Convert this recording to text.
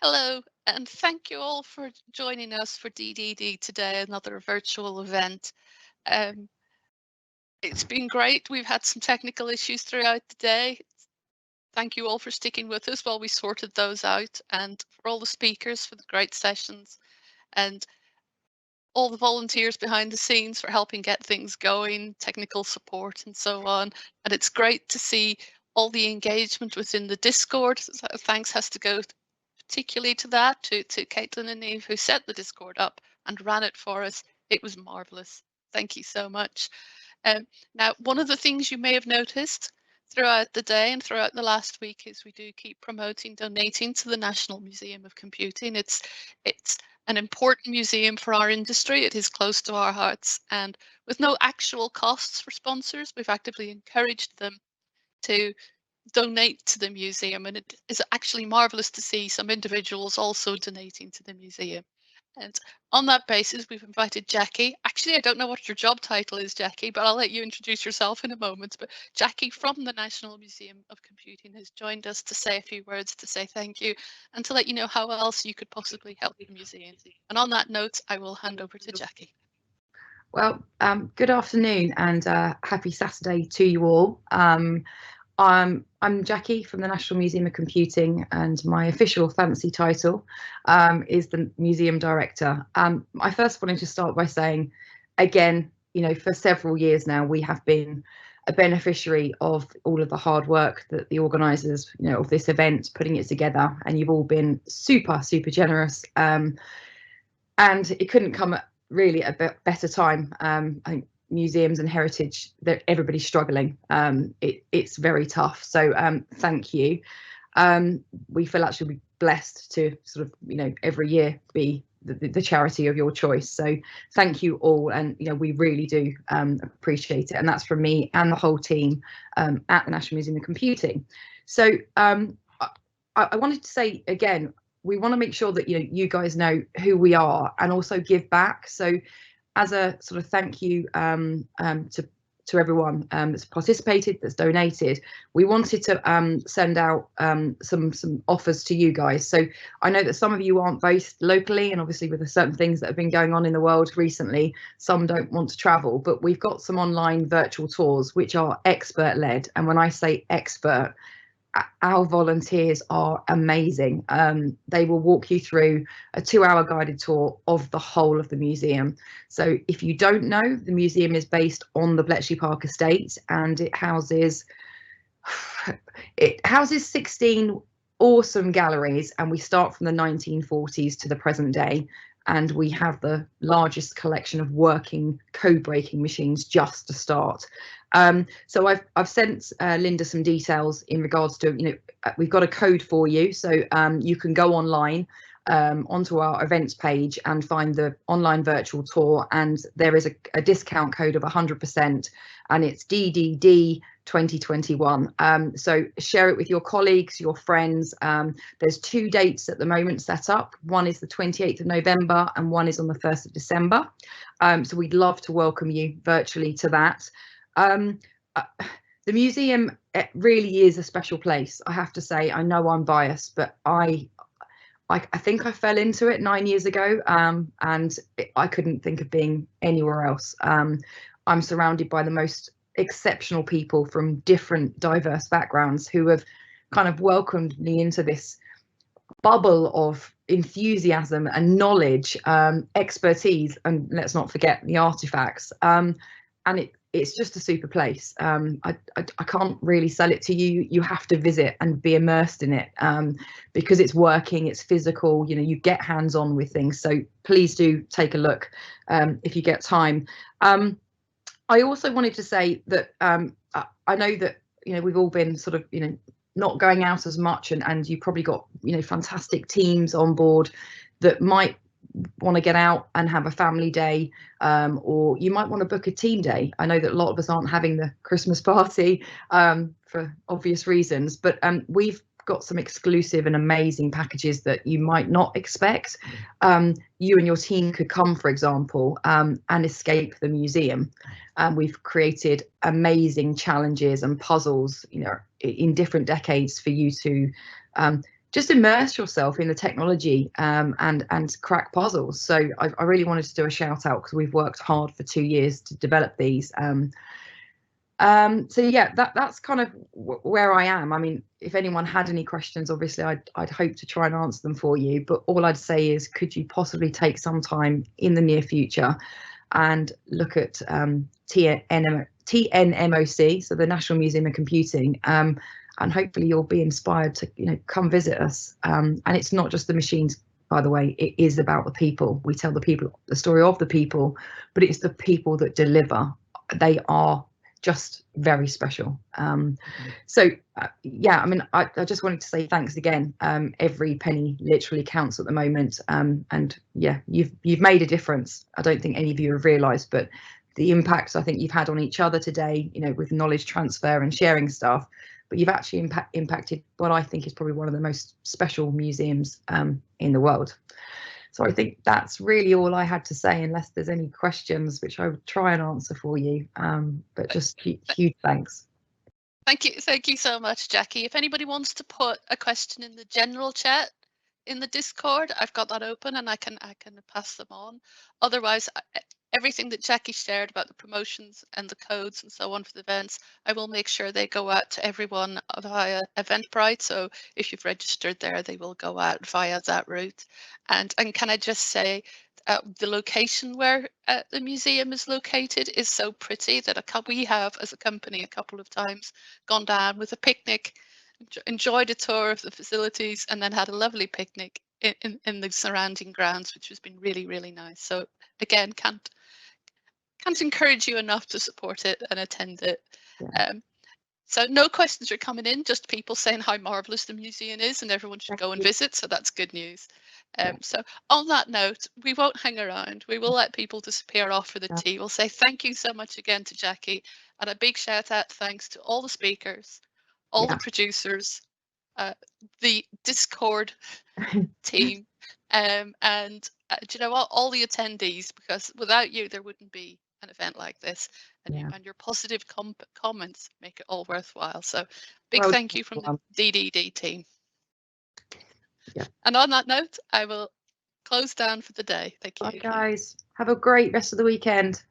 Hello, and thank you all for joining us for DDD today, another virtual event. Um, it's been great. We've had some technical issues throughout the day. Thank you all for sticking with us while we sorted those out, and for all the speakers for the great sessions, and all the volunteers behind the scenes for helping get things going, technical support, and so on. And it's great to see all the engagement within the Discord. So thanks has to go particularly to that, to Caitlin and Eve, who set the Discord up and ran it for us. It was marvelous. Thank you so much. Now, one of the things you may have noticed throughout the day and throughout the last week is we do keep promoting donating to the National Museum of Computing. It's an important museum for our industry. It is close to our hearts, and with no actual costs for sponsors, we've actively encouraged them to donate to the museum, and it is actually marvelous to see some individuals also donating to the museum. And on that basis, we've invited Jacqui. Actually, I don't know what your job title is, Jacqui, but I'll let you introduce yourself in a moment. But Jacqui from the National Museum of Computing has joined us to say a few words, to say thank you, and to let you know how else you could possibly help the museum. And on that note, I will hand over to Jacqui. Well, good afternoon and happy Saturday to you all. I'm Jacqui from the National Museum of Computing, and my official fancy title is the Museum Director. I first wanted to start by saying, again, for several years now, we have been a beneficiary of all of the hard work that the organisers, of this event, putting it together, and you've all been super, super generous. And it couldn't come at really a better time. I think museums and heritage, that everybody's struggling. It's very tough. So thank you. We feel actually blessed to sort of, every year be the charity of your choice. So thank you all, and we really do appreciate it. And that's from me and the whole team at the National Museum of Computing. So I wanted to say again, we want to make sure that you guys know who we are and also give back. So as a sort of thank you to everyone that's participated, that's donated, we wanted to send out some offers to you guys. So I know that some of you aren't based locally, and obviously with the certain things that have been going on in the world recently, some don't want to travel, but we've got some online virtual tours which are expert led. And when I say expert, our volunteers are amazing. They will walk you through a 2-hour guided tour of the whole of the museum. So if you don't know, the museum is based on the Bletchley Park estate, and it houses 16 awesome galleries, and we start from the 1940s to the present day. And we have the largest collection of working code-breaking machines just to start. So I've sent Linda some details in regards to, we've got a code for you. So you can go online onto our events page and find the online virtual tour. And there is a discount code of 100%, and it's DDD 2021. So share it with your colleagues, your friends. There's 2 dates at the moment set up. One is the 28th of November and one is on the 1st of December. So we'd love to welcome you virtually to that. The museum, it really is a special place, I have to say. I know I'm biased, but I think I fell into it 9 years ago, and I couldn't think of being anywhere else. I'm surrounded by the most exceptional people from different diverse backgrounds who have kind of welcomed me into this bubble of enthusiasm and knowledge, expertise, and let's not forget the artifacts. And it's just a super place. I can't really sell it to you. You have to visit and be immersed in it, because it's working, it's physical, you get hands-on with things. So please do take a look if you get time. I also wanted to say that I know that we've all been sort of not going out as much, and you've probably got fantastic teams on board that might want to get out and have a family day, or you might want to book a team day. I know that a lot of us aren't having the Christmas party for obvious reasons, but we've got some exclusive and amazing packages that you might not expect. You and your team could come, for example, and escape the museum. We've created amazing challenges and puzzles, in different decades for you to just immerse yourself in the technology and crack puzzles. So I really wanted to do a shout out because we've worked hard for 2 years to develop these. So yeah, that's kind of where I am. I mean, if anyone had any questions, obviously I'd hope to try and answer them for you. But all I'd say is, could you possibly take some time in the near future and look at TNMOC, so the National Museum of Computing, and hopefully you'll be inspired to come visit us. And it's not just the machines, by the way. It is about the people. We tell the story of the people, but it's the people that deliver. They are just very special. So yeah, I mean, I just wanted to say thanks again. Every penny literally counts at the moment, and yeah, you've made a difference. I don't think any of you have realised, but the impact I think you've had on each other today, with knowledge transfer and sharing stuff, but you've actually impacted what I think is probably one of the most special museums in the world. So I think that's really all I had to say, unless there's any questions, which I would try and answer for you. But just huge thanks. Thank you so much, Jacqui. If anybody wants to put a question in the general chat in the Discord, I've got that open and I can pass them on. Otherwise, everything that Jacqui shared about the promotions and the codes and so on for the events, I will make sure they go out to everyone via Eventbrite. So if you've registered there, they will go out via that route. And can I just say, the location where the museum is located is so pretty that we have, as a company, a couple of times gone down with a picnic, enjoyed a tour of the facilities, and then had a lovely picnic in the surrounding grounds, which has been really, really nice. So again, can't encourage you enough to support it and attend it. Yeah. So no questions are coming in, just people saying how marvellous the museum is and everyone should go and visit. So that's good news. So on that note, we won't hang around. We will let people disappear off for the tea. We'll say thank you so much again to Jacqui, and a big shout out thanks to all the speakers, all the producers, the Discord team, and do you know what, all the attendees, because without you there wouldn't be an event like this, and your positive comments make it all worthwhile. So big thank you from the DDD team. Yeah. And on that note, I will close down for the day. Thank you. Bye guys, have a great rest of the weekend.